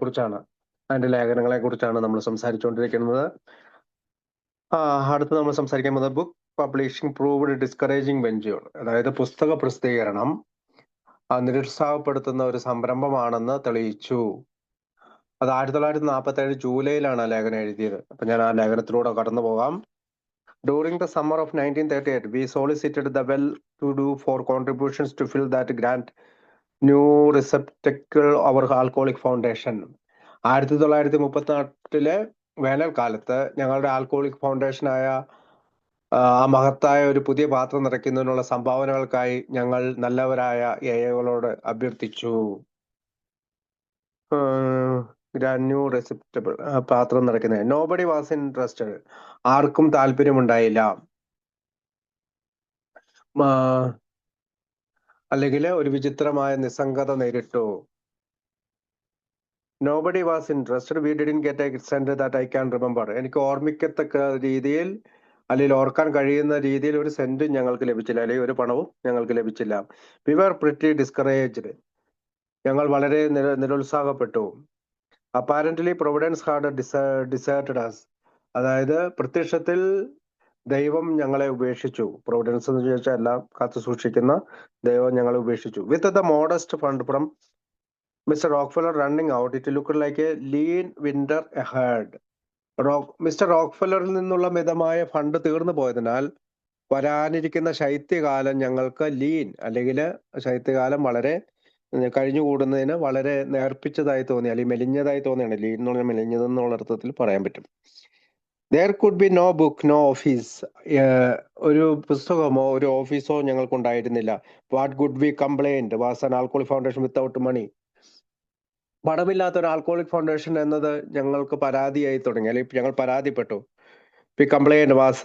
കുറിച്ചാണ്, അതിന്റെ ലേഖനങ്ങളെ കുറിച്ചാണ് നമ്മൾ സംസാരിച്ചുകൊണ്ടിരിക്കുന്നത്. അടുത്ത് നമ്മൾ സംസാരിക്കാൻ പോകുന്നത് book publishing proved discouraging venture, അതായത് പുസ്തക പ്രസിദ്ധീകരണം നിരുത്സാഹപ്പെടുത്തുന്ന ഒരു സംരംഭമാണെന്ന് തെളിയിച്ചു. അത് 1947 ജൂലൈയിലാണ് ആ ലേഖനം എഴുതിയത്. അപ്പൊ ഞാൻ ആ ലേഖനത്തിലൂടെ കടന്നു പോകാം. During the summer of 1938, we solicited the well-to-do for contributions to fill that grand new receptacle our Alcoholic Foundation. 1934 വേനൽക്കാലത്ത് ഞങ്ങളുടെ ആൽക്കോളിക് ഫൗണ്ടേഷനായ ആ മഹത്തായ ഒരു പുതിയ പാത്രം നിറയ്ക്കുന്നതിനുള്ള സംഭാവനകൾക്കായി ഞങ്ങൾ നല്ലവരായ എഐകളോട് അഭ്യർത്ഥിച്ചു. ന്യൂ റെസിപ്റ്റബിൾ പാത്രം നിറയ്ക്കുന്നത്. നോബഡി വാസ് ഇൻട്രസ്റ്റഡ്, ആർക്കും താല്പര്യമുണ്ടായില്ല. അല്ലെങ്കിൽ ഒരു വിചിത്രമായ നിസ്സംഗത നേരിട്ടു. Nobody was interested, we didn't get a cent that I can remember. എനിക്ക് ഓർമ്മിക്കത്തക്ക രീതിയിൽ അല്ലെങ്കിൽ ഓർക്കാൻ കഴിയുന്ന രീതിയിൽ ഒരു സെന്റ് ഞങ്ങൾക്ക് ലഭിച്ചില്ല, അല്ലെങ്കിൽ ഒരു പണവും ഞങ്ങൾക്ക് ലഭിച്ചില്ല. വി വർ പ്രിറ്റി ഡിസ്കറേജ്ഡ്, ഞങ്ങൾ വളരെ നിരുത്സാഹപ്പെട്ടു. Apparently providence had deserted us, അതായത് പ്രത്യക്ഷത്തിൽ ദൈവം ഞങ്ങളെ ഉപേക്ഷിച്ചു. പ്രൊവിഡൻസ് എന്ന് ചോദിച്ചാൽ എല്ലാം കാത്തു സൂക്ഷിക്കുന്ന ദൈവം ഞങ്ങളെ ഉപേക്ഷിച്ചു. With the modest fund from Mr Rockefeller running out, it looked like a lean winter ahead. Mr റോക്ക്ഫെല്ലറിൽ നിന്നുള്ള മിതമായ ഫണ്ട് തീർന്നു പോയതിനാൽ വരാനിരിക്കുന്ന ശൈത്യകാലം ഞങ്ങൾക്ക് ലീൻ, അല്ലെങ്കിൽ ശൈത്യകാലം വളരെ കഴിഞ്ഞുകൂടുന്നതിന് വളരെ നേർപ്പിച്ചതായി തോന്നി, അല്ലെങ്കിൽ മെലിഞ്ഞതായി തോന്നിയാണ്. ലീൻ എന്ന് പറഞ്ഞാൽ മെലിഞ്ഞതെന്നുള്ള അർത്ഥത്തിൽ പറയാൻ പറ്റും. There could be no book, no office. ഒരു പുസ്തകമോ ഒരു ഓഫീസോ ഞങ്ങൾക്കുണ്ടായിരുന്നില്ല. What could we complain was an alcoholic foundation without money. പണമില്ലാത്ത ഒരു ആൽക്കോളിക് ഫൗണ്ടേഷൻ എന്നത് ഞങ്ങൾക്ക് പരാതിയായി തുടങ്ങി, അല്ലെങ്കിൽ ഞങ്ങൾ പരാതിപ്പെട്ടു. We complained was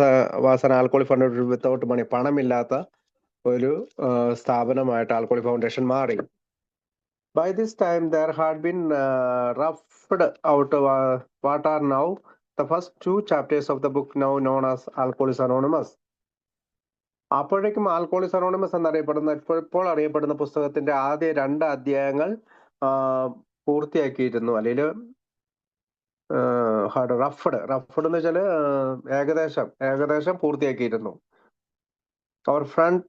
an alcoholic foundation without money. പണമില്ലാത്ത ഒരു സ്ഥാപനമായിട്ട് ആൽക്കോളിക് ഫൗണ്ടേഷൻ മാറി. By this time there had been roughed out what are now the first 2 chapters of the book now known as Alcoholics Anonymous. അപ്പോഴേക്കും ആൽക്കോളിക്സ് anonymous എന്നറിയപ്പെടുന്ന, ഇപ്പോൾ അറിയപ്പെടുന്ന പുസ്തകത്തിന്റെ ആദ്യ 2 അധ്യായങ്ങൾ പൂർത്തിയാക്കിയിരുന്നു, അല്ലെങ്കിൽ റഫ്ഡ് എന്ന് വെച്ചാല് ഏകദേശം പൂർത്തിയാക്കിയിരുന്നു. Our friend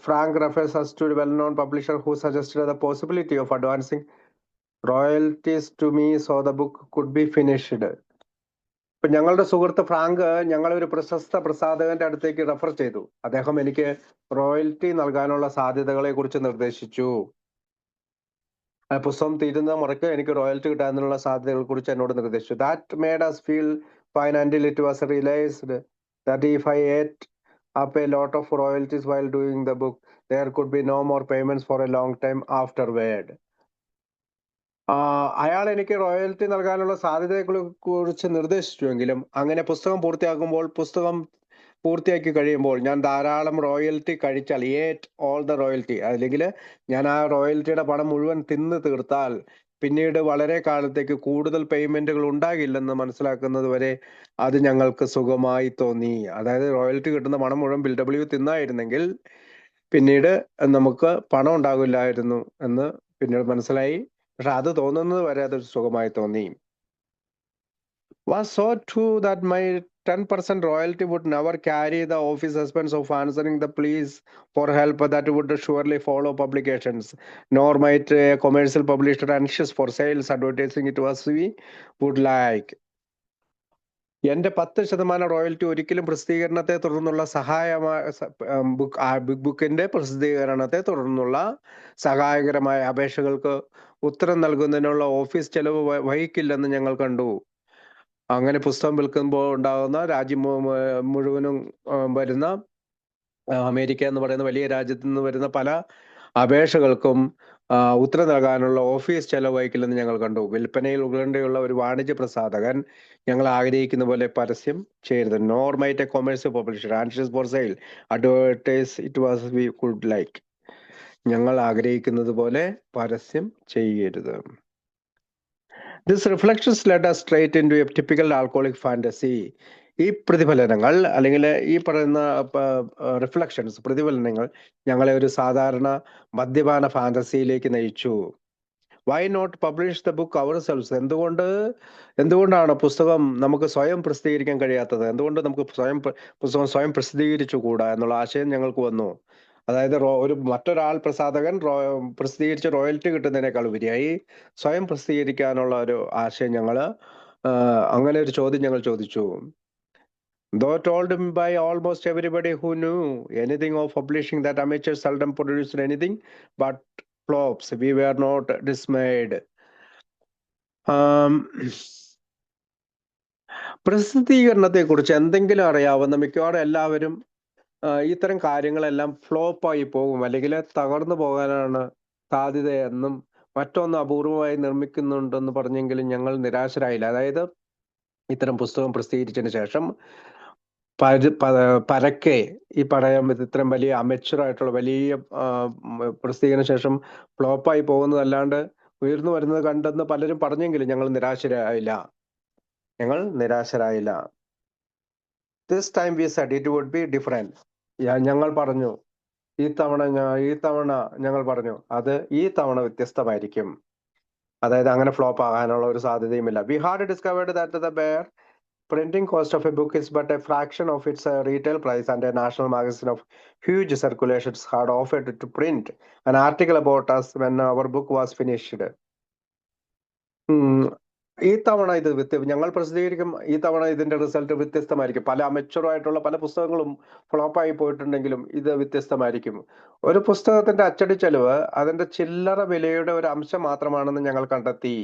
Frank refers us to a well-known publisher who suggested the possibility of advancing royalties to me so the book could be finished. ഇപ്പൊ ഞങ്ങളുടെ സുഹൃത്ത് ഫ്രാങ്ക് ഞങ്ങളെ ഒരു പ്രശസ്ത പ്രസാധകന്റെ അടുത്തേക്ക് റെഫർ ചെയ്തു. അദ്ദേഹം എനിക്ക് റോയൽറ്റി നൽകാനുള്ള സാധ്യതകളെ കുറിച്ച് നിർദ്ദേശിച്ചു. പുസ്തകം തീരുന്ന മുറയ്ക്ക് എനിക്ക് റോയൽറ്റി കിട്ടാനുള്ള സാധ്യതകളെ കുറിച്ച് എന്നോട് നിർദ്ദേശിച്ചു. That made us feel fine until it was realized that if I ate up a lot of royalties while doing the book, there could be no more payments for a long time afterward. അയാൾ എനിക്ക് royalty നൽകാനുള്ള സാധ്യതയെ കുറിച്ച് നിർദ്ദേശിച്ചുവെങ്കിലും അങ്ങനെ പുസ്തകം പൂർത്തിയാക്കി കഴിയുമ്പോൾ ഞാൻ ധാരാളം റോയൽറ്റി കഴിച്ചാൽ, ഏറ്റ് ഓൾ ദ റോയൽറ്റി, അല്ലെങ്കിൽ ഞാൻ ആ റോയൽറ്റിയുടെ പണം മുഴുവൻ തിന്ന് തീർത്താൽ പിന്നീട് വളരെ കാലത്തേക്ക് കൂടുതൽ പേയ്മെന്റുകൾ ഉണ്ടാകില്ലെന്ന് മനസ്സിലാക്കുന്നത് വരെ അത് ഞങ്ങൾക്ക് സുഖമായി തോന്നി. അതായത് റോയൽറ്റി കിട്ടുന്ന പണം മുഴുവൻ ബിൽ ഡബ്ല്യു തിന്നായിരുന്നെങ്കിൽ പിന്നീട് നമുക്ക് പണം ഉണ്ടാകില്ലായിരുന്നു എന്ന് പിന്നീട് മനസ്സിലായി. പക്ഷെ അത് തോന്നുന്നത് വരെ അതൊരു സുഖമായി തോന്നി. Was so true that my 10% royalty would never carry the office expense of answering the pleas for help that would surely follow publications, nor might a commercial publisher anxious for sales advertising it was we would like. എന്റെ 10% royalty ഒരിക്കലും പ്രസിദ്ധീകരണത്തെ തുടർന്നുള്ള ബുക്കിന്റെ പ്രസിദ്ധീകരണത്തെ തുടർന്നുള്ള സഹായകരമായ അപേക്ഷകൾക്ക് ഉത്തരം നൽകുന്നതിനുള്ള office ചെലവ് വഹിക്കില്ലെന്ന് ഞങ്ങൾ കണ്ടു. അങ്ങനെ പുസ്തകം വിൽക്കുമ്പോൾ ഉണ്ടാകുന്ന രാജ്യം മുഴുവനും വരുന്ന, അമേരിക്ക എന്ന് പറയുന്ന വലിയ രാജ്യത്ത് നിന്ന് വരുന്ന പല അപേക്ഷകൾക്കും ഉത്തരം നൽകാനുള്ള ഓഫീസ് ചെലവ് വഹിക്കില്ലെന്ന് ഞങ്ങൾ കണ്ടു. വിൽപ്പനയിൽ ഉൾക്കൊണ്ടുള്ള ഒരു വാണിജ്യ പ്രസാധകൻ ഞങ്ങൾ ആഗ്രഹിക്കുന്ന പോലെ പരസ്യം ചെയ്യരുത്. Nor might A commercial publisher anxious for sale advertise it was we could like. ഞങ്ങൾ ആഗ്രഹിക്കുന്നത് പോലെ പരസ്യം ചെയ്യരുത്. This reflections led us straight into a typical alcoholic fantasy. ഈ പ്രതിഫലനങ്ങൾ അല്ലെങ്കിൽ ഈ പറയുന്ന പ്രതിഫലനങ്ങൾ ഞങ്ങളെ ഒരു സാധാരണ മദ്യപാന ഫാന്റസിയിലേക്ക് നയിച്ചു. Why not publish the book ourselves? എന്തുകൊണ്ടാണ് പുസ്തകം നമുക്ക് സ്വയം പ്രസിദ്ധീകരിക്കാൻ കഴിയാത്തത്? എന്തുകൊണ്ട് നമുക്ക് പുസ്തകം സ്വയം പ്രസിദ്ധീകരിച്ചുകൂടാ എന്നുള്ള ആശയം ഞങ്ങൾക്ക് വന്നു. അതായത് മറ്റൊരാൾ പ്രസാധകൻ പ്രസിദ്ധീകരിച്ച് റോയൽറ്റി കിട്ടുന്നതിനേക്കാൾ ഉപരിയായി സ്വയം പ്രസിദ്ധീകരിക്കാനുള്ള ഒരു ആശയം അങ്ങനെ ഒരു ചോദ്യം ഞങ്ങൾ ചോദിച്ചു. Though told by almost everybody who knew anything of publishing that amateurs seldom produced anything but flops, we were not dismayed. പ്രസിദ്ധീകരണത്തെ കുറിച്ച് എന്തെങ്കിലും അറിയാവുന്ന മിക്കവാറും എല്ലാവരും ഇത്തരം കാര്യങ്ങളെല്ലാം ഫ്ലോപ്പായി പോകും, അല്ലെങ്കിൽ തകർന്നു പോകാനാണ് സാധ്യതയെന്നും മറ്റൊന്ന് അപൂർവമായി നിർമ്മിക്കുന്നുണ്ടെന്ന് പറഞ്ഞെങ്കിലും ഞങ്ങൾ നിരാശരായില്ല. അതായത് ഇത്തരം പുസ്തകം പ്രസിദ്ധീകരിച്ചതിന് ശേഷം പരക്കെ ഈ പറയാൻ ഇത്രയും വലിയ അമച്വറായിട്ടുള്ള വലിയ പ്രസിദ്ധീകരണ ശേഷം ഫ്ലോപ്പായി പോകുന്നതല്ലാണ്ട് ഉയർന്നു വരുന്നത് കണ്ടെന്ന് പലരും പറഞ്ഞെങ്കിലും ഞങ്ങൾ നിരാശരായില്ല. This time we said it would be different. ഞങ്ങൾ പറഞ്ഞു ഈ തവണ ഞങ്ങൾ പറഞ്ഞു അത് ഈ തവണ വ്യത്യസ്തമായിരിക്കും. അതായത് അങ്ങനെ ഫ്ലോപ്പ് ആകാനുള്ള ഒരു സാധ്യതയുമില്ല. We had discovered that the bare printing cost of a book is but a fraction of its retail price, and a national magazine of huge circulations had offered to print an article about us when our book was finished. ഈ തവണ ഞങ്ങൾ പ്രസിദ്ധീകരിക്കും. ഈ തവണ ഇതിന്റെ result വ്യത്യസ്തമായിരിക്കും. പല അമച്വറായിട്ടുള്ള പല പുസ്തകങ്ങളും ഫ്ലോപ്പായി പോയിട്ടുണ്ടെങ്കിലും ഇത് വ്യത്യസ്തമായിരിക്കും. ഒരു പുസ്തകത്തിന്റെ അച്ചടി ചെലവ് അതിന്റെ ചില്ലറ വിലയുടെ ഒരു അംശം മാത്രമാണെന്ന് ഞങ്ങൾ കണ്ടെത്തി.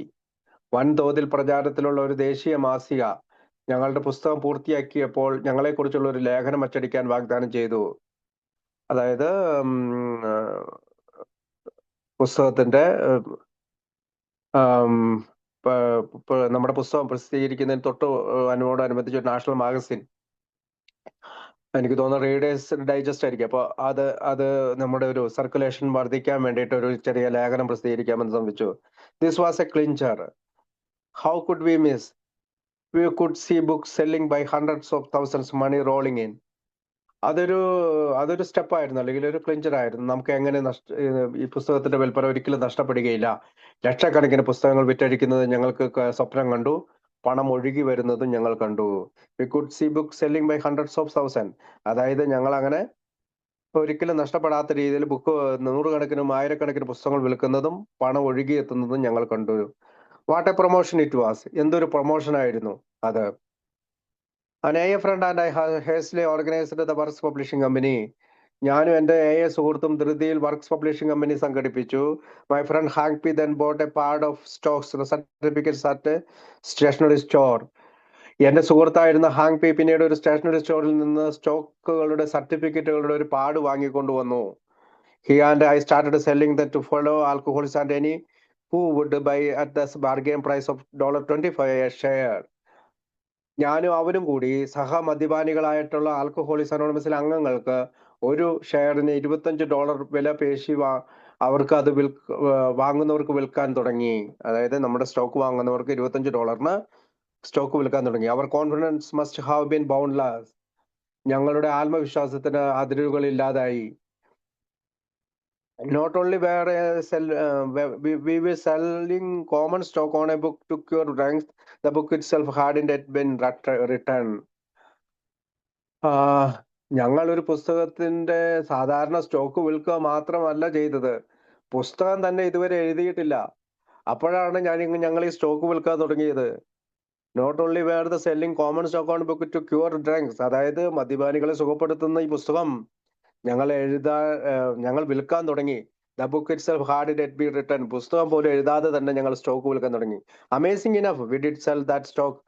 വൻതോതിൽ പ്രചാരത്തിലുള്ള ഒരു ദേശീയ മാസിക ഞങ്ങളുടെ പുസ്തകം പൂർത്തിയാക്കിയപ്പോൾ ഞങ്ങളെക്കുറിച്ചുള്ള ഒരു ലേഖനം അച്ചടിക്കാൻ വാഗ്ദാനം ചെയ്തു. അതായത് പുസ്തകത്തിന്റെ നമ്മുടെ പുസ്തകം പ്രസിദ്ധീകരിക്കുന്നതിന് അതിനോടനുബന്ധിച്ച് ഒരു നാഷണൽ മാഗസിൻ, എനിക്ക് തോന്നുന്നു റീഡേഴ്സ് ഡൈജസ്റ്റ് ആയിരിക്കും, അപ്പൊ അത് നമ്മുടെ ഒരു സർക്കുലേഷൻ വർദ്ധിക്കാൻ വേണ്ടിയിട്ട് ഒരു ചെറിയ ലേഖനം പ്രസിദ്ധീകരിക്കാമെന്ന് സംഭവിച്ചു. This was a clincher. How could we miss? We could see books selling by hundreds of thousands, money rolling in. അതൊരു സ്റ്റെപ്പായിരുന്നു, അല്ലെങ്കിൽ ഒരു ക്ലിഞ്ചർ ആയിരുന്നു. നമുക്ക് എങ്ങനെ ഈ പുസ്തകത്തിന്റെ വിൽപ്പന ഒരിക്കലും നഷ്ടപ്പെടുകയില്ല. ലക്ഷക്കണക്കിന് പുസ്തകങ്ങൾ വിറ്റഴിക്കുന്നത് ഞങ്ങൾക്ക് സ്വപ്നം കണ്ടു, പണം ഒഴുകി വരുന്നതും ഞങ്ങൾ കണ്ടു. We could see books selling by hundreds of thousands. അതായത് ഞങ്ങൾ അങ്ങനെ ഒരിക്കലും നഷ്ടപ്പെടാത്ത രീതിയിൽ നൂറുകണക്കിനും ആയിരക്കണക്കിന് പുസ്തകങ്ങൾ വിൽക്കുന്നതും പണം ഒഴുകി എത്തുന്നതും ഞങ്ങൾ കണ്ടു. What A promotion it was! എന്തൊരു പ്രൊമോഷൻ ആയിരുന്നു അത്. An AA friend and I hastily organized the Works Publishing Company. ഞാനും എൻ്റെ AA സുഹൃത്തും ധൃതിയിൽ വർക്ക്സ് പബ്ലിഷിംഗ് കമ്പനി സംഘടിപ്പിച്ചു. My friend Hank P then bought a pad of stocks certificates at a stationery store. എൻ്റെ സുഹൃത്തായിരുന്ന hang P പിന്നീട് ഒരു stationery സ്റ്റോറിൽ നിന്ന് സ്റ്റോക്കുകളുടെ സർട്ടിഫിക്കറ്റുകളുടെ ഒരു pad വാങ്ങിക്കൊണ്ടുവന്നു. He and I started selling that to fellow alcoholics and any who would buy at the bargain price of $25 a share. ഞാനും അവനും കൂടി സഹമദ്യപാനികളായിട്ടുള്ള alcoholics അനോണിമസിലെ അംഗങ്ങൾക്ക് ഒരു ഷെയറിന് $25 വില പേശി അവർക്ക് അത് വാങ്ങുന്നവർക്ക് വിൽക്കാൻ തുടങ്ങി. അതായത് നമ്മുടെ സ്റ്റോക്ക് വാങ്ങുന്നവർക്ക് $25 സ്റ്റോക്ക് വിൽക്കാൻ തുടങ്ങി. Our confidence must have been boundless. ഞങ്ങളുടെ ആത്മവിശ്വാസത്തിന് അതിരുകൾ ഇല്ലാതായി. Not only we were selling common stock on a book to cure ranks, the book itself hadn't yet been written. ഞങ്ങൾ ഒരു പുസ്തകത്തിന്റെ സാധാരണ സ്റ്റോക്ക് വിൽക്കുക മാത്രമല്ല ചെയ്തത്, പുസ്തകം തന്നെ ഇതുവരെ എഴുതിയിട്ടില്ല. അപ്പോഴാണ് ഞങ്ങൾ ഈ സ്റ്റോക്ക് വിൽക്കാൻ തുടങ്ങിയത്. Not only were the selling common stock on book to cure drunks, അതായത് മദ്യപാനികളെ സുഖപ്പെടുത്തുന്ന ഈ പുസ്തകം ഞങ്ങൾ വിൽക്കാൻ തുടങ്ങി. The book itself had it be written, പുസ്തകം പോലും എഴുതാതെ തന്നെ ഞങ്ങൾ സ്റ്റോക്ക് വിൽക്കാൻ തുടങ്ങി. Amazing enough we did sell that stock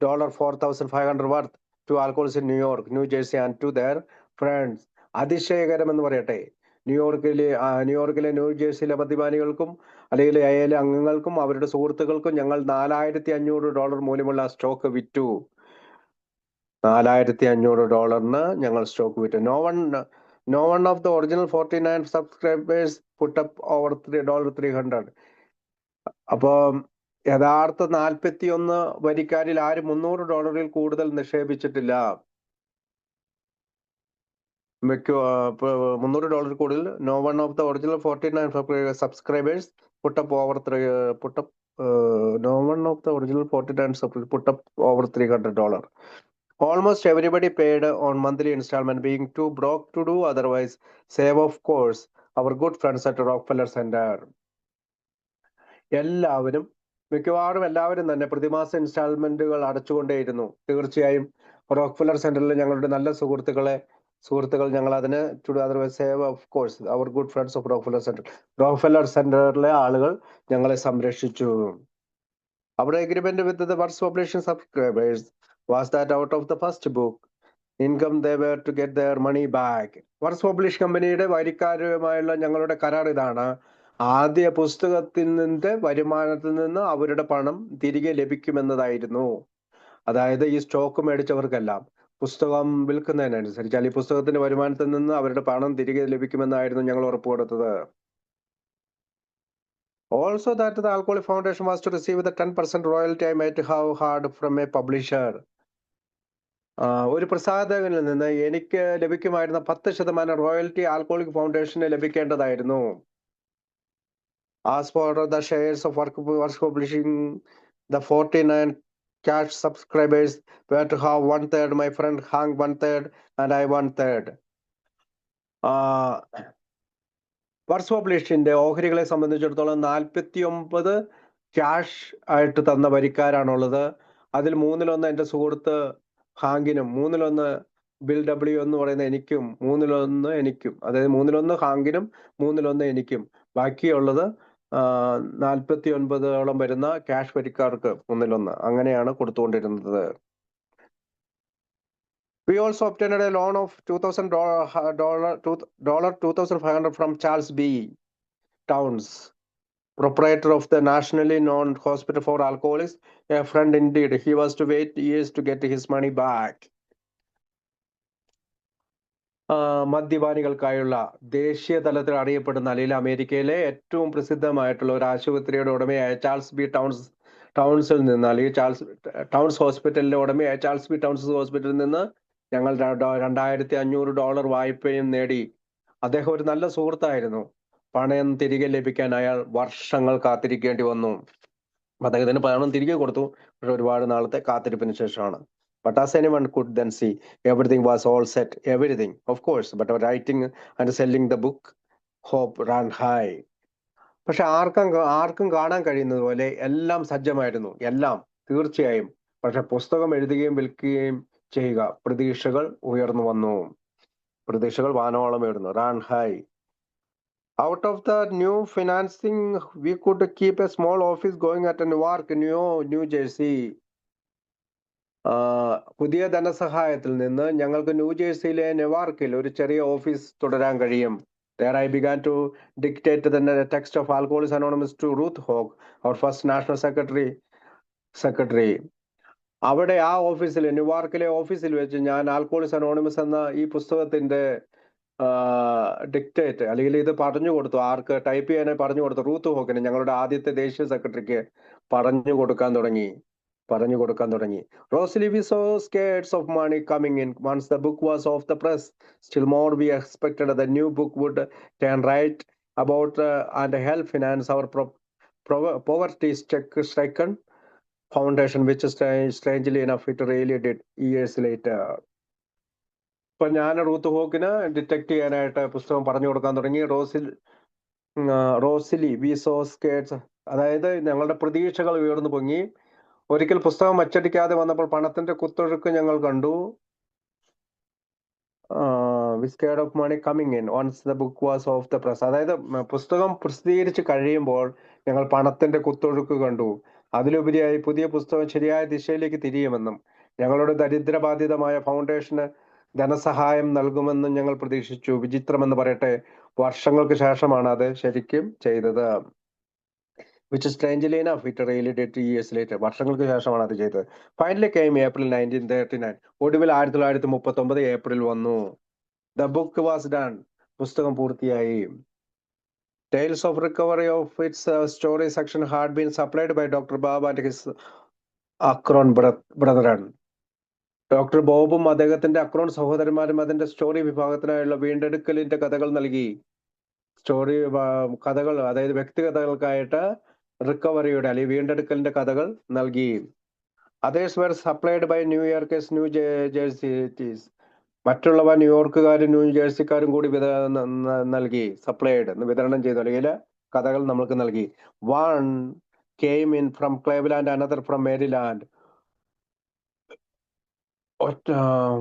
$4,500 worth to alcohols in New York, New Jersey and to their friends. അതിശയകരം എന്ന് പറയട്ടെ, ന്യൂയോർക്കിലെ ന്യൂ ജേഴ്സിയിലെ മദ്യപാനികൾക്കും അല്ലെങ്കിൽ അയലെ അംഗങ്ങൾക്കും അവരുടെ സുഹൃത്തുക്കൾക്കും ഞങ്ങൾ $4,500 മൂല്യമുള്ള സ്റ്റോക്ക് വിറ്റു. $4,500 ഞങ്ങൾ സ്റ്റോക്ക് വിറ്റു. No one of the original 49 subscribers put up over $300. അപ്പോ യഥാർത്ഥ 41 വരിക്കാരിൽ ആരും $300 കൂടുതൽ നിക്ഷേപിച്ചിട്ടില്ല. $300 കൂടുതൽ. No one of the original 49 subscribers put up no one of the original 49 subscribers put up over $300. Almost everybody paid on monthly installment, being too broke to do otherwise, save of course our good friends at Rockefeller Center. മിക്കവാറും എല്ലാവരും തന്നെ പ്രതിമാസ ഇൻസ്റ്റാൾമെന്റുകൾ അടച്ചുകൊണ്ടേയിരുന്നു. തീർച്ചയായും Rockefeller സെന്ററിൽ ഞങ്ങളുടെ നല്ല സുഹൃത്തുക്കൾ ഞങ്ങൾ അതിന് save of course our good friends of Rockefeller സെന്ററിലെ ആളുകൾ ഞങ്ങളെ സംരക്ഷിച്ചു. Our agreement with the Words Publishing subscribers was that out of the first book income they were to get their money back. Words Publish കമ്പനിയുടെ വരിക്കാരുമായുള്ള ഞങ്ങളുടെ കരാർ ഇതാണ്: ആദ്യ പുസ്തകത്തിന്റെ വരുമാനത്തിൽ നിന്ന് അവരുടെ പണം തിരികെ ലഭിക്കുമെന്നതായിരുന്നു. അതായത് ഈ സ്റ്റോക്ക് മേടിച്ചവർക്കെല്ലാം പുസ്തകം വിൽക്കുന്നതിനനുസരിച്ച് അല്ലെങ്കിൽ പുസ്തകത്തിന്റെ വരുമാനത്തിൽ നിന്ന് അവരുടെ പണം തിരികെ ലഭിക്കുമെന്നായിരുന്നു ഞങ്ങൾ ഉറപ്പുകൊടുത്തത്. Also that the Alcoholic Foundation was to receive the 10% royalty I might have had from a publisher. ഒരു പ്രസാധകനിൽ നിന്ന് എനിക്ക് ലഭിക്കുമായിരുന്ന 10% റോയൽറ്റി ആൽക്കോഹോളിക് ഫൗണ്ടേഷന് ലഭിക്കേണ്ടതായിരുന്നു. As for the shares of Words Publishing, the 49 cash subscribers were to have 1/3, my friend Hang 1/3, and I 1/3. വർഡ്സ് പബ്ലിഷിന്റെ ഓഹരികളെ സംബന്ധിച്ചിടത്തോളം 49 cash ആയിട്ട് തന്ന വരിക്കാരാണുള്ളത്. അതിൽ 1/3 എൻ്റെ സുഹൃത്ത് ഹാങ്കിനും, 1/3 ബിൽ ഡബ്ല്യു എന്ന് പറയുന്ന എനിക്കും, 1/3 എനിക്കും. അതായത് 1/3 ഹാങ്കിനും 1/3 എനിക്കും. ബാക്കിയുള്ളത് 49ഓളം വരുന്ന ക്യാഷ് വരിക്കാർക്ക് 1/3 അങ്ങനെയാണ് കൊടുത്തുകൊണ്ടിരുന്നത്. We also obtained a loan of $2,500 from Charles B. Towns, proprietor of the nationally known hospital for alcoholics. A friend indeed. He was to wait years to get his money back. മദ്യപാനികൾക്കായുള്ള ദേശീയ തലത്തിൽ അറിയപ്പെടുന്ന അല്ലെങ്കിൽ അമേരിക്കയിലെ ഏറ്റവും പ്രസിദ്ധമായിട്ടുള്ള ഒരു ആശുപത്രിയുടെ ഉടമയായ Charles B Townsville നിന്ന്, അല്ലെങ്കിൽ ടൗൺസ് ഹോസ്പിറ്റലിന്റെ ഉടമയായ ചാൾസ് ബി ടൗൺസ് ഹോസ്പിറ്റലിൽ നിന്ന് ഞങ്ങൾ $2,500 വായ്പയും നേടി. അദ്ദേഹം ഒരു നല്ല സുഹൃത്തായിരുന്നു. പണം തിരികെ ലഭിക്കാൻ അയാൾ വർഷങ്ങൾ കാത്തിരിക്കേണ്ടി വന്നു. അദ്ദേഹത്തിന് പണം തിരികെ കൊടുത്തു, പക്ഷെ ഒരുപാട് നാളത്തെ കാത്തിരിപ്പിന് ശേഷമാണ്. But as anyone could then see, everything was all set, everything, of course, but writing and selling the book, hope ran high. പക്ഷെ ആർക്കും കാണാൻ കഴിയുന്നത് പോലെ എല്ലാം സജ്ജമായിരുന്നു, എല്ലാം തീർച്ചയായും. പക്ഷെ പുസ്തകം എഴുതുകയും വിൽക്കുകയും ചെയ്യുക, പ്രതീക്ഷകൾ ഉയർന്നു വന്നു, പ്രതീക്ഷകൾ വാനോളം ഉയർന്നു. Ran high. Out of the new financing, we could keep a small office going at Newark, New Jersey. പുതിയ ധനസഹായത്തിൽ നിന്ന് ഞങ്ങൾക്ക് ന്യൂജേഴ്സിയിലെ നെവാർക്കിൽ ഒരു ചെറിയ ഓഫീസ് തുടരാൻ കഴിയും. There I began to dictate the text of Alcoholics Anonymous to Ruth Hogg, our first national secretary. അവിടെ ആ ഓഫീസിൽ, ന്യൂവാർക്കിലെ ഓഫീസിൽ വെച്ച് ഞാൻ ആൽക്കോഹോളിക്സ് അനോണിമസ് എന്ന ഈ പുസ്തകത്തിന്റെ ഡിക്റ്റേറ്റ് അല്ലെങ്കിൽ ഇത് പറഞ്ഞു കൊടുത്തു. ആർക്ക്? ടൈപ്പ് ചെയ്യാനായി പറഞ്ഞു കൊടുത്തു. റൂത്ത് ഹോക്കിന്, ഞങ്ങളുടെ ആദ്യത്തെ ദേശീയ സെക്രട്ടറിക്ക് പറഞ്ഞു കൊടുക്കാൻ തുടങ്ങി. Rosalie, we saw scares of money coming in. Once the book was off the press, still more we expected the new book would turn right about and help finance our poverty-stricken foundation, which strangely enough it really did years later. ഇപ്പൊ ഞാൻ Ruth ഹോക്കിന് detect ചെയ്യാനായിട്ട് പുസ്തകം പറഞ്ഞു കൊടുക്കാൻ തുടങ്ങി. Rosalie V so skates, അതായത് ഞങ്ങളുടെ പ്രതീക്ഷകൾ ഉയർന്നു പൊങ്ങി. ഒരിക്കൽ പുസ്തകം അച്ചടിക്കാതെ വന്നപ്പോൾ പണത്തിന്റെ കുത്തൊഴുക്ക് ഞങ്ങൾ കണ്ടു. We scared of money coming in once the book was off the press. അതായത് പുസ്തകം പ്രസിദ്ധീകരിച്ച് കഴിയുമ്പോൾ ഞങ്ങൾ പണത്തിന്റെ കുത്തൊഴുക്ക് കണ്ടു. അതിലുപരിയായി പുതിയ പുസ്തകം ശരിയായ ദിശയിലേക്ക് തിരിയുമെന്നും ഞങ്ങളുടെ ദരിദ്രബാധിതമായ ഫൗണ്ടേഷന് ധനസഹായം നൽകുമെന്നും ഞങ്ങൾ പ്രതീക്ഷിച്ചു. വിചിത്രമെന്ന് പറയട്ടെ, വർഷങ്ങൾക്ക് ശേഷമാണ് അത് ശരിക്കും ചെയ്തത്. Which is strangely enough, it really did years later. വർഷങ്ങൾക്ക് ശേഷമാണ് അത് ചെയ്തത്. Finally came April 1939. ഒടുവിൽ 1939 ഏപ്രിൽ വന്നു. The book was done. പുസ്തകം പൂർത്തിയായി. Tales of recovery of its story section had been supplied by Dr. Bob and his Akron brethren. Doctor ബോബും അദ്ദേഹത്തിന്റെ അക്രോൺ സഹോദരന്മാരും അതിന്റെ സ്റ്റോറി വിഭാഗത്തിനായുള്ള വീണ്ടെടുക്കലിന്റെ കഥകൾ നൽകി. സ്റ്റോറി കഥകൾ, അതായത് വ്യക്തികഥകൾക്കായിട്ട് റിക്കവറിയുടെ അല്ലെങ്കിൽ വീണ്ടെടുക്കലിന്റെ കഥകൾ നൽകി. Others were supplied by New Yorkers, New Jerseyites. മറ്റുള്ളവ ന്യൂയോർക്കുകാരും ന്യൂ ജേഴ്സിക്കാരും കൂടി നൽകി, സപ്ലൈഡ് വിതരണം ചെയ്തു, അല്ലെങ്കിൽ കഥകൾ നമ്മൾക്ക് നൽകി. One came in from Cleveland, another from Maryland.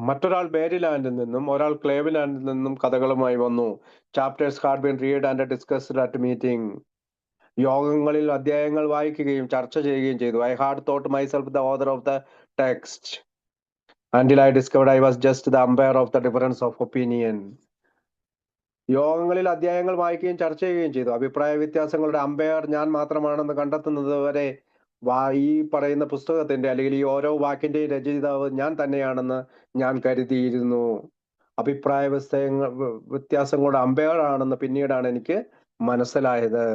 മറ്റൊരാൾ മേരിലാൻഡിൽ നിന്നും ഒരാൾ ക്ലേവ്ലാൻഡിൽ നിന്നും കഥകളുമായി വന്നു. Chapters had been read and discussed at meeting. യോഗങ്ങളിൽ അധ്യായങ്ങൾ വായിക്കുകയും ചർച്ച ചെയ്യുകയും ചെയ്തു. I had thought myself the author of the text until I discovered I was just the umpire of the difference of opinion. യോഗങ്ങളിൽ അധ്യായങ്ങൾ വായിക്കുകയും ചർച്ച ചെയ്യുകയും ചെയ്തു. അഭിപ്രായ വ്യത്യാസങ്ങളുടെ അമ്പയർ ഞാൻ മാത്രമാണെന്ന് കണ്ടെത്തുന്നത് വരെ ഈ പറയുന്ന പുസ്തകത്തിന്റെ അല്ലെങ്കിൽ ഈ ഓരോ വാക്കിന്റെയും രചയിതാവ് ഞാൻ തന്നെയാണെന്ന് ഞാൻ കരുതിയിരുന്നു. അഭിപ്രായ വ്യത്യാസങ്ങളുടെ അമ്പയർ ആണെന്ന് പിന്നീടാണ് എനിക്ക് മനസ്സിലായത്.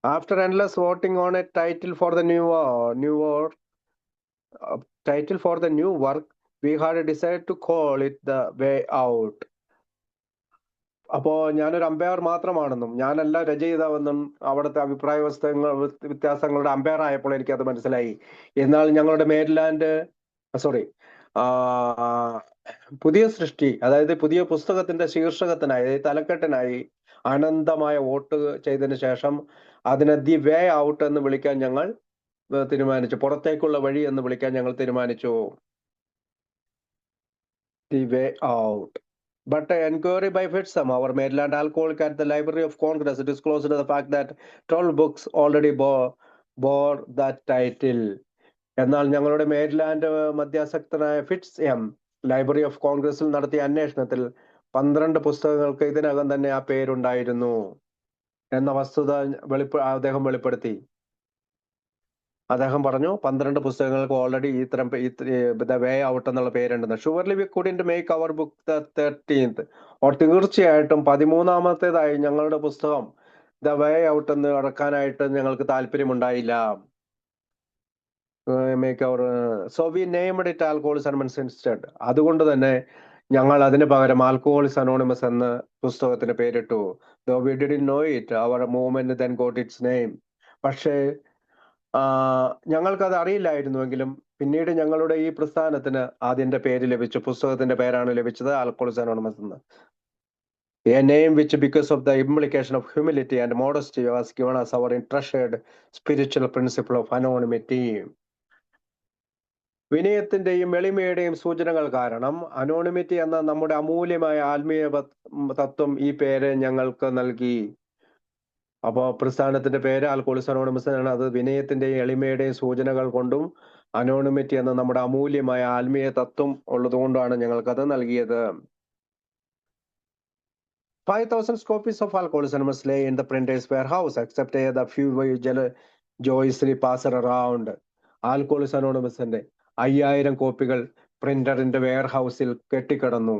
After endless voting on a title for the new work, we had decided to call it The Way Out. അപ്പോ ഞാനൊരു അമ്പയർ മാത്രമാണെന്നും ഞാനല്ല രചയിതാവെന്നും അവിടുത്തെ അഭിപ്രായ വ്യത്യാസങ്ങളുടെ അമ്പയർ ആയപ്പോൾ എനിക്കത് മനസ്സിലായി. എന്നാൽ ഞങ്ങളുടെ പുതിയ സൃഷ്ടി, അതായത് പുതിയ പുസ്തകത്തിന്റെ ശീർഷകത്തിനായി, തലക്കെട്ടിനായി അനന്തമായ വോട്ട് ചെയ്തതിനു ശേഷം അതിനെ ദി വേ ഔട്ട് എന്ന് വിളിക്കാൻ ഞങ്ങൾ തീരുമാനിച്ചു. പുറത്തേക്കുള്ള വഴി എന്ന് വിളിക്കാൻ ഞങ്ങൾ തീരുമാനിച്ചു. The way out. But an inquiry by Fitsum, our Maryland alcoholic at the Library of Congress, disclosed the fact that 12 books already bore that title. എന്നാൽ ഞങ്ങളുടെ മേരിലാൻഡ് മധ്യാസക്തനായ ഫിറ്റ്സ് എം ലൈബ്രറി ഓഫ് കോൺഗ്രസിൽ നടത്തിയ അന്വേഷണത്തിൽ 12 പുസ്തകങ്ങൾക്ക് ഇതിനകം തന്നെ ആ പേരുണ്ടായിരുന്നു എന്ന വസ്തുത അദ്ദേഹം വെളിപ്പെടുത്തി. അദ്ദേഹം പറഞ്ഞു 12 പുസ്തകങ്ങൾക്ക് ഓൾറെഡി ദ വേ ഔട്ട് എന്നുള്ള പേരുണ്ടെന്ന്. Surely we couldn't make our book the 13th. തീർച്ചയായിട്ടും 13ാമത്തേതായി ഞങ്ങളുടെ പുസ്തകം ദ വേ ഔട്ട് എന്ന് ഇറക്കാനായിട്ട് ഞങ്ങൾക്ക് താല്പര്യമുണ്ടായില്ല. So we named it Alcoholics Anonymous instead. അതുകൊണ്ട് തന്നെ ഞങ്ങൾ അതിന് പകരം ആൽക്കഹോളിക്സ് അനോണിമസ് എന്ന് പുസ്തകത്തിന് പേരിട്ടു. Though we didn't know it, our movement then got its name. പക്ഷേ ഞങ്ങൾക്കത് അറിയില്ലായിരുന്നുവെങ്കിലും പിന്നീട് ഞങ്ങളുടെ ഈ പ്രസ്ഥാനത്തിന് അതിന്റെ പേര് ലഭിച്ചു. പുസ്തകത്തിന്റെ പേരാണ് ലഭിച്ചത്, ആൽക്കഹോളിക്സ് അനോണിമസ് എന്ന്. A name which, because of the implication of humility and modesty, was given us our treasured spiritual principle of anonymity. വിനയത്തിന്റെയും എളിമയുടെയും സൂചനകൾ കാരണം അനോണിമിറ്റി എന്ന നമ്മുടെ അമൂല്യമായ ആത്മീയ തത്വം ഈ പേര് ഞങ്ങൾക്ക് നൽകി. അപ്പോ പ്രസ്ഥാനത്തിന്റെ പേര് ആൽക്കഹോളിക്സ് അനോണിമസ് ആണ്. അത് വിനയത്തിന്റെയും എളിമയുടെയും സൂചനകൾ കൊണ്ടും അനോണിമിറ്റി എന്ന നമ്മുടെ അമൂല്യമായ ആത്മീയ തത്വം ഉള്ളതുകൊണ്ടാണ് ഞങ്ങൾക്കത് നൽകിയത്. 5,000 copies of Alcoholics Anonymous lay in the printer's warehouse, except the few joyously passed around. Alcoholics Anonymousന്റെ 5000 കോപ്പികൾ പ്രിന്ററിന്റെ വെയർഹൗസിൽ കെട്ടിക്കിടന്നു.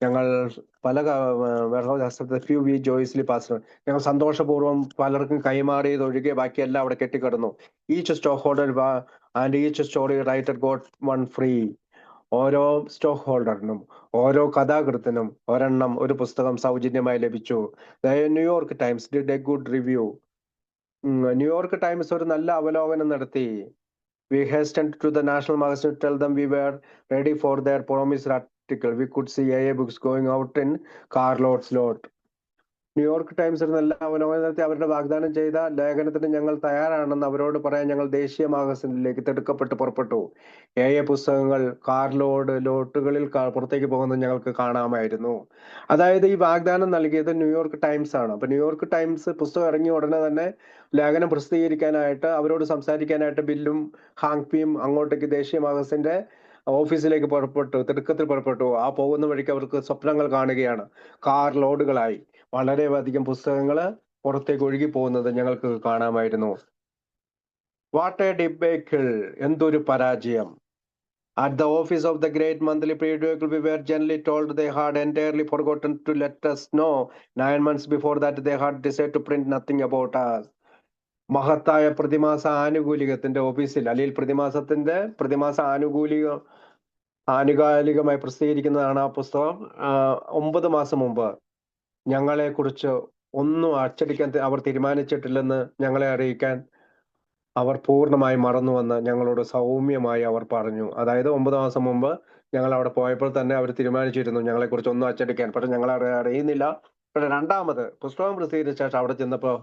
ഞങ്ങൾ പല ഞങ്ങൾ സന്തോഷപൂർവ്വം പലർക്കും കൈമാറിയതൊഴികെ ബാക്കിയെല്ലാം അവിടെ കെട്ടിക്കിടന്നു. Each stock holder and each story writer got one free. ഓരോ സ്റ്റോക്ക് ഹോൾഡറിനും ഓരോ കഥാകൃത്തിനും ഒരു പുസ്തകം സൗജന്യമായി ലഭിച്ചു. New York Times did a good review. New York Times ഒരു നല്ല അവലോകനം നടത്തി. We hastened to the national magazine to tell them we were ready for their promised article. We could see AA books going out in carloads lot. New York Times ഒരു നല്ല അവലോകനം നടത്തി അവരുടെ വാഗ്ദാനം ചെയ്ത ലേഖനത്തിന് ഞങ്ങൾ തയ്യാറാണെന്ന് അവരോട് പറയാൻ ഞങ്ങൾ ദേശീയ മാഗസിനിലേക്ക് തിടുക്കപ്പെട്ട് പുറപ്പെട്ടു. പുസ്തകങ്ങൾ ലോട്ടുകളിൽ പുറത്തേക്ക് പോകുന്നത് ഞങ്ങൾക്ക് കാണാമായിരുന്നു. അതായത് ഈ വാഗ്ദാനം നൽകിയത് ന്യൂയോർക്ക് ടൈംസ് ആണ്. അപ്പൊ ന്യൂയോർക്ക് ടൈംസ് പുസ്തകം ഇറങ്ങിയ ഉടനെ തന്നെ ലേഖനം പ്രസിദ്ധീകരിക്കാനായിട്ട് അവരോട് സംസാരിക്കാനായിട്ട് ബില്ലും ഹാങ്പിയും അങ്ങോട്ടേക്ക് ദേശീയ മാഗസിന്റെ ഓഫീസിലേക്ക് തിടുക്കത്തിൽ പുറപ്പെട്ടു. ആ പോകുന്ന വഴിക്ക് അവർക്ക് സ്വപ്നങ്ങൾ കാണുകയാണ്. ലോഡുകളായി വളരെയധികം പുസ്തകങ്ങൾ പുറത്തേക്ക് ഒഴുകി പോകുന്നത് ഞങ്ങൾക്ക് കാണാമായിരുന്നു. വാട്ട് എ ഡിബേക്കിൾ, എന്തൊരു പരാജയം. At the office of the great monthly periodical, we were generally told they had entirely forgotten to let us know 9 months before that they had decided to print nothing about us. മഹത്തായ പ്രതിമാസ ആനുകൂല്യത്തിന്റെ ഓഫീസിൽ അല്ലെങ്കിൽ പ്രതിമാസ ആനുകൂല്യം ആനുകാലികമായി പ്രസിദ്ധീകരിക്കുന്നതാണ് ആ പുസ്തകം. 9 മാസം മുമ്പ് ഞങ്ങളെക്കുറിച്ച് ഒന്നും അച്ചടിക്കാൻ അവർ തീരുമാനിച്ചിട്ടില്ലെന്ന് ഞങ്ങളെ അറിയിക്കാൻ അവർ പൂർണ്ണമായി മറന്നുവെന്ന് ഞങ്ങളോട് സൗമ്യമായി അവർ പറഞ്ഞു. അതായത് 9 മാസം മുമ്പ് ഞങ്ങൾ അവിടെ പോയപ്പോൾ തന്നെ അവർ തീരുമാനിച്ചിരുന്നു ഞങ്ങളെക്കുറിച്ച് ഒന്നും അച്ചടിക്കാൻ. പക്ഷെ ഞങ്ങൾ അറിയുന്നില്ല. പക്ഷെ രണ്ടാമത് പുസ്തകം പ്രസിദ്ധീകരിച്ച ശേഷം അവിടെ ചെന്നപ്പോ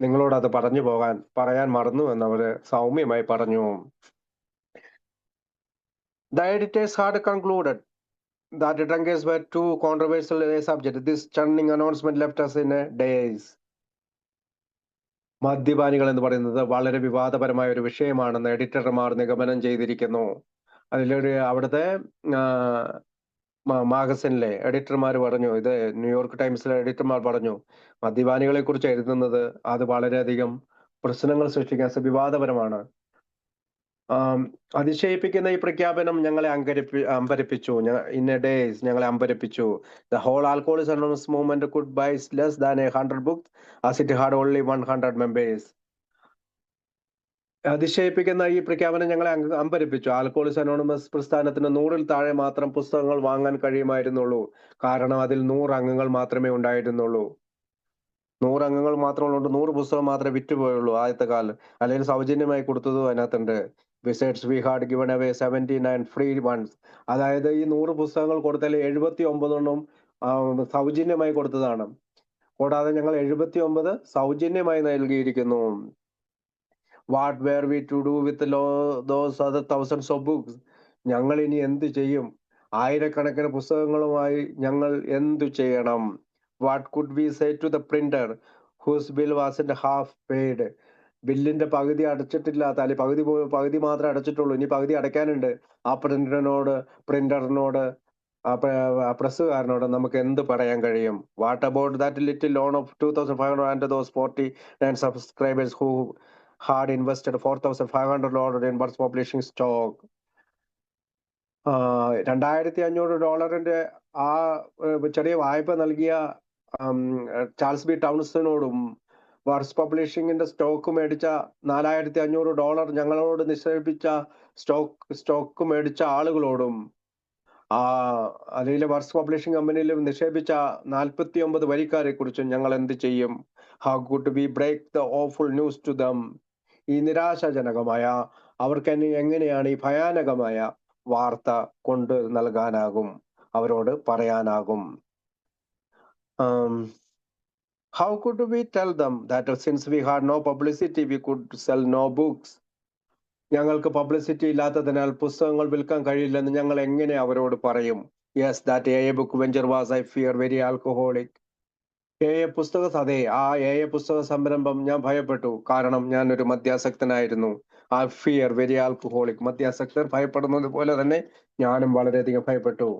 നിങ്ങളോട് അത് പറയാൻ മറന്നു എന്ന് അവര് സൗമ്യമായി പറഞ്ഞു. The editors had concluded that the drunkards were too controversial a subject. This stunning announcement left us in a daze. മദ്യപാനികൾ എന്ന് പറയുന്നത് വളരെ വിവാദപരമായ ഒരു വിഷയമാണെന്ന് എഡിറ്റർമാർ നിഗമനം ചെയ്തിരിക്കുന്നു. അവിടുത്തെ മാഗസിനിലെ എഡിറ്റർമാർ പറഞ്ഞു, ഇത് ന്യൂയോർക്ക് ടൈംസിലെ എഡിറ്റർമാർ പറഞ്ഞു, മദ്യപാനികളെ കുറിച്ച് എഴുതുന്നത് അത് വളരെയധികം പ്രശ്നങ്ങൾ സൃഷ്ടിക്കാൻ വിവാദപരമാണ്. അതിശയിപ്പിക്കുന്ന ഈ പ്രഖ്യാപനം ഞങ്ങളെ അമ്പരപ്പിച്ചു. ഇൻ എ ഡേയ്സ് ഞങ്ങളെ അമ്പരപ്പിച്ചു. The whole Alcoholics Anonymous movement could buy less than 100 books as it had only 100 members. അതിശയിപ്പിക്കുന്ന ഈ പ്രഖ്യാപനം ഞങ്ങളെ അമ്പരപ്പിച്ചു. ആൽക്കോളിക്സ് അനോണിമസ് പ്രസ്ഥാനത്തിന് 100-ൽ താഴെ മാത്രം പുസ്തകങ്ങൾ വാങ്ങാൻ കഴിയുമായിരുന്നുള്ളൂ. കാരണം അതിൽ 100 അംഗങ്ങൾ മാത്രമേ ഉണ്ടായിരുന്നുള്ളൂ. 100 അംഗങ്ങൾ മാത്രമുള്ളതുകൊണ്ട് 100 പുസ്തകം മാത്രമേ വിറ്റുപോയുള്ളൂ ആദ്യത്തെ കാലം. അല്ലെങ്കിൽ സൗജന്യമായി കൊടുത്തതും അതിനകത്തുണ്ട്. Besides we had given away 79 free ones. അതായത് ഈ 100 പുസ്തകങ്ങൾ കൊടുത്താൽ 79 സൗജന്യമായി കൊടുത്തതാണ്. കൂടാതെ ഞങ്ങൾ 79 സൗജന്യമായി നൽകിയിരിക്കുന്നു. What were we to do with those other thousands of books? ഞങ്ങൾ ഇനി എന്ത് ചെയ്യും? ആയിരക്കണക്കിന് പുസ്തകങ്ങളുമായി ഞങ്ങൾ എന്തു ചെയ്യണം? What could we say to the printer whose bill wasn't half paid? ബില്ലിന്റെ പകുതി അടച്ചിട്ടില്ലാത്ത, അല്ലെങ്കിൽ പകുതി മാത്രമേ അടച്ചിട്ടുള്ളൂ, ഇനി പകുതി അടയ്ക്കാനുണ്ട്. ആ പ്രിന്ററിനോട് പ്രസ്സുകാരനോട് നമുക്ക് എന്ത് പറയാൻ കഴിയും? What about that little loan of 2500 and those 49 subscribers who had invested $4,500 in Words Publishing stock. $2,500 ആ ചെറിയ വായ്പ നൽകിയ ചാൾസ് ബി ടൗൺസനോടും വർഡ്സ് പബ്ലിഷിംഗിന്റെ സ്റ്റോക്ക് മേടിച്ച $4,500 ഞങ്ങളോട് നിക്ഷേപിച്ച സ്റ്റോക്ക് മേടിച്ച ആളുകളോടും അതിലെ വർഡ്സ് പബ്ലിഷിംഗ് കമ്പനിയിൽ നിക്ഷേപിച്ച 49 വരിക്കാരെ കുറിച്ചും ഞങ്ങൾ എന്ത് ചെയ്യും? How could we break the awful news to them? ഈ നിരാശാജനകമായ അവർക്ക് എങ്ങനെയാണ് ഈ ഭയാനകമായ വാർത്ത കൊണ്ട് നൽകാനാകും, അവരോട് പറയാനാകും? How could we tell them that since we had no publicity we could sell no books? ഞങ്ങൾക്ക് പബ്ലിസിറ്റി ഇല്ലാത്തതിനാൽ പുസ്തകങ്ങൾ വിൽക്കാൻ കഴിയില്ലെന്ന് ഞങ്ങൾ എങ്ങനെ അവരോട് പറയും? Yes, that AA book venture was, I fear, very alcoholic. പുസ്തക സംരംഭം ഞാൻ ഭയപ്പെട്ടു, കാരണം ഞാൻ ഒരു മദ്യാസക്തനായിരുന്നു. I fear, very alcoholic. മദ്യാസക്തർ ഭയപ്പെടുന്നത് പോലെ തന്നെ ഞാനും വളരെയധികം ഭയപ്പെട്ടു.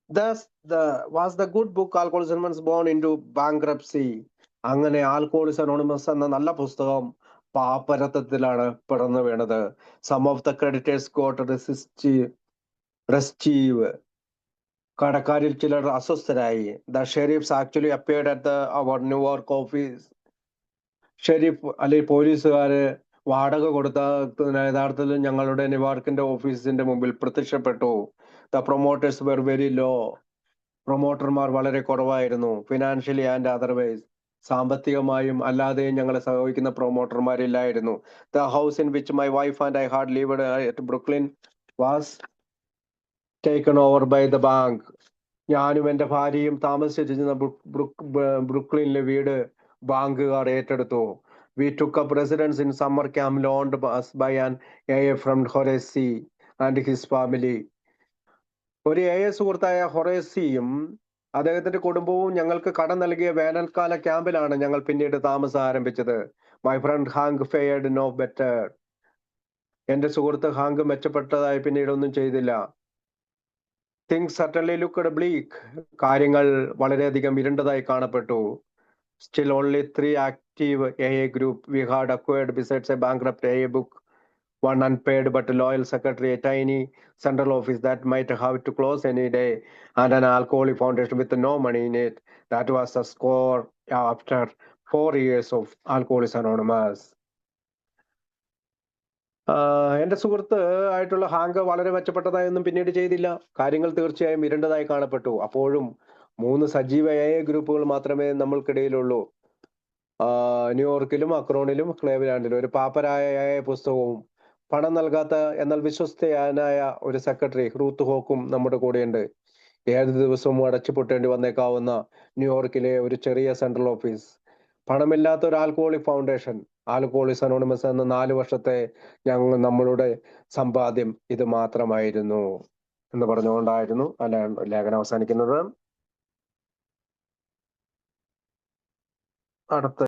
Thus, was the good book Alcoholics Anonymous born into bankruptcy? അങ്ങനെ ആൽക്കോളിക്സ് അനോണിമസ് എന്ന നല്ല പുസ്തകം പാപ്പരത്വത്തിലാണ് പിറന്നു വീണത്. Some of the creditors got restive. കടക്കാരിൽ ചിലർ അസ്വസ്ഥരായി. The sheriffs actually appeared at our Newark office. Sharif അല്ലെങ്കിൽ പോലീസുകാര് വാടക കൊടുത്ത യഥാർത്ഥത്തിൽ ഞങ്ങളുടെ ന്യൂയോർക്കിന്റെ ഓഫീസിന്റെ മുമ്പിൽ പ്രത്യക്ഷപ്പെട്ടു. The promoters were very low. പ്രൊമോട്ടർമാർ വളരെ കുറവായിരുന്നു. ഫിനാൻഷ്യലി ആൻഡ് അതർവൈസ്, സാമ്പത്തികമായും അല്ലാതെയും ഞങ്ങളെ സഹായിക്കുന്ന പ്രൊമോട്ടർമാരില്ലായിരുന്നു. The house in which my wife and I had lived at Brooklyn was taken over by the bank. ഞാനും എൻ്റെ ഭാര്യയും താമസിച്ചിരുന്ന ബ്രുക്ലിനിലെ വീട് ബാങ്കുകാർ ഏറ്റെടുത്തു. We took up residence in summer camp loaned us by an AA from Horace and his family. ഒരു AA സുഹൃത്തായ ഹൊറേസിയും അദ്ദേഹത്തിന്റെ കുടുംബവും ഞങ്ങൾക്ക് കടം നൽകിയ വേനൽക്കാല ക്യാമ്പിലാണ് ഞങ്ങൾ പിന്നീട് താമസം ആരംഭിച്ചത്. My friend Hank fared no better. എന്റെ സുഹൃത്ത് ഹാങ്ക് മെച്ചപ്പെട്ടതായി പിന്നീട് ഒന്നും ചെയ്തില്ല. Things certainly looked bleak. കാര്യങ്ങൾ വളരെയധികം ഇരുണ്ടതായി കാണപ്പെട്ടു. Still only 3 active AA group we had acquired besides a bankrupt AA book, one unpaid but loyal secretary, a tiny central office that might have to close any day, and an alcoholic foundation with no money in it. That was the score after 4 years of Alcoholics Anonymous. എന്റെ സുഹൃത്ത് ആയിട്ടുള്ള Hank വളരെ മെച്ചപ്പെട്ടതായൊന്നും പിന്നീട് ചെയ്തില്ല. കാര്യങ്ങൾ തീർച്ചയായും ഇരുണ്ടതായി കാണപ്പെട്ടു. അപ്പോഴും 3 സജീവ എഐ ഗ്രൂപ്പുകൾ മാത്രമേ നമ്മൾക്കിടയിലുള്ളൂ. ന്യൂയോർക്കിലും, അക്രോണിലും, ക്ലേവ്‌ലാൻഡിലും. ഒരു പാപ്പരായ എഐ പുസ്തകവും, പണം നൽകാത്ത എന്നാൽ വിശ്വസ്തയാനായ ഒരു സെക്രട്ടറി റൂത്ത് ഹോക്കും നമ്മുടെ കൂടെയുണ്ട്. ഏത് ദിവസവും അടച്ചുപൂട്ടേണ്ടി വന്നേക്കാവുന്ന ന്യൂയോർക്കിലെ ഒരു ചെറിയ സെൻട്രൽ ഓഫീസ്. പണമില്ലാത്ത ഒരു ആൽക്കഹോളിക് ഫൗണ്ടേഷൻ. ആൽക്കഹോളിക്സ് അനോണിമസ് എന്ന 4 വർഷത്തെ നമ്മളുടെ സമ്പാദ്യം ഇത് മാത്രമായിരുന്നു എന്ന് പറഞ്ഞുകൊണ്ടായിരുന്നു ലേഖനം അവസാനിക്കുന്നത്. അടുത്ത